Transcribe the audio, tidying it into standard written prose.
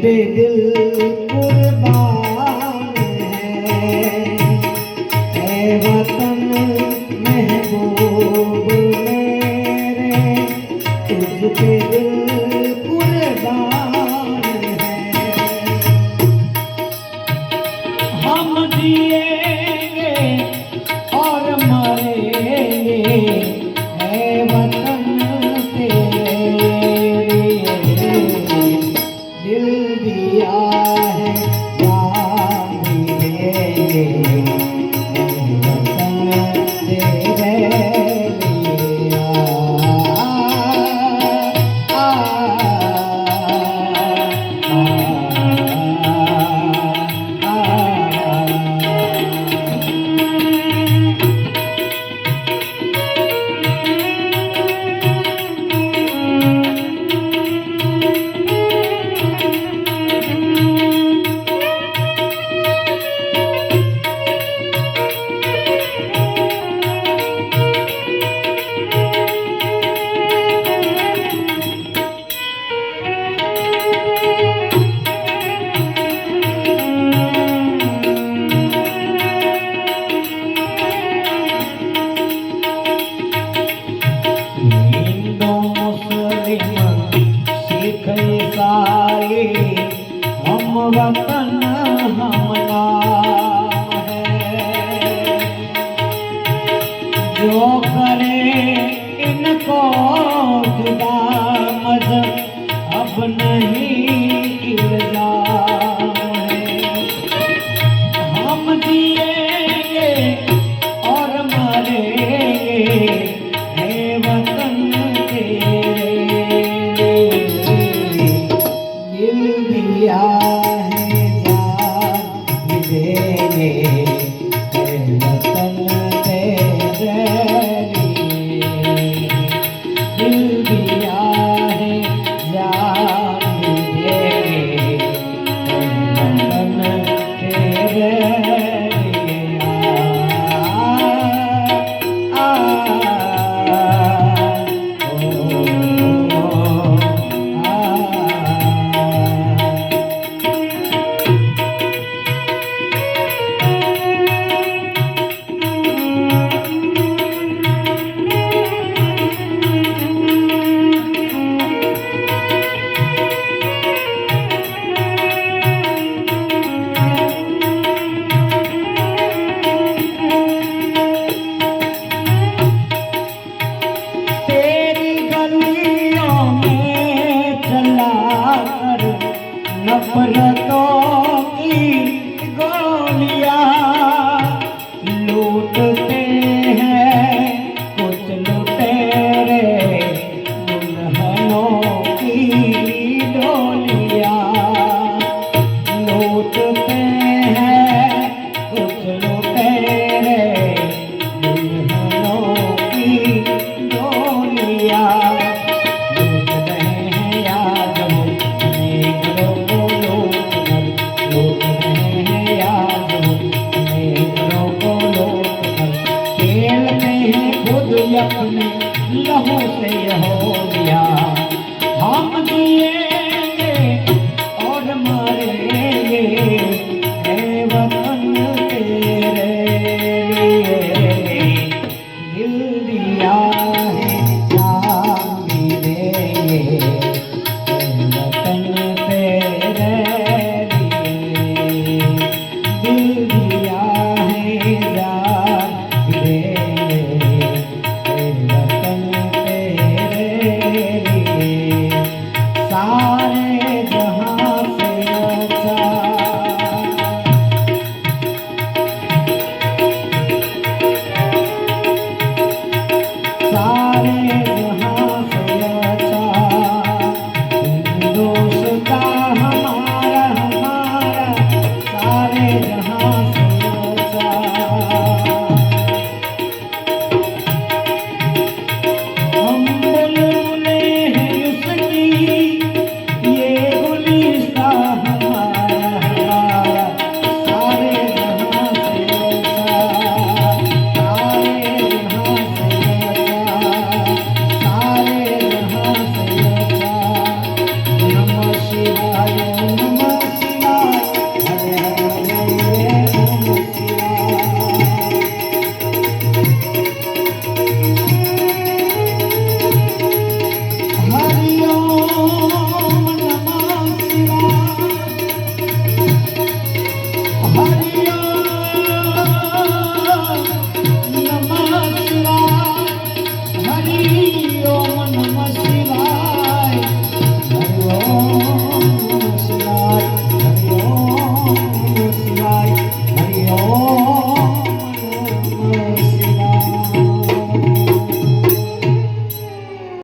पे दिल कुर्बान है वतन महबूब मेरे, तुझ पे दिल कुर्बान है। हम जिएंगे और मरेंगे है वतन तेरे लिए, दिल दिया है जान भी देंगे है वतन तेरे लिए। आ, आ, आ, आ, हिंदू मुस्लिम सिख ईसाई हम वतन हमना है, जो करे इनको जुदा मजहब अब नहीं इल्जाम है। हम जिएंगे और मरेंगे है वतन तेरे लिए, दिल दिया है जान भी देंगे है वतन तेरे लिए, दिल दिया है जान भी देंगे है वतन तेरे लिए। आ, आ, ओ, आ, तेरी गलियों में चलाकर नफरतों की गोलियां लूटते हैं कुछ लुटेरे दुल्हनों की डोलियां, लूटते हैं कुछ लुटेरे दुल्हनों की डोलियां, लूट रहे हैं याद हो नेगरों को लूट कर, लूट रहे हैं याद हो नेगरों को लूट कर, खेलते हैं खुद अपने लहू से होलिया। हम जिएंगे और मरेंगे है वतन तेरे लिए, दिल दिया है जान भी देंगे है वतन तेरे लिए, दिल दिया है जान भी देंगे है वतन तेरे लिए। सारे जहां से अच्छा, सारे जहां से अच्छा हिंदुस्तान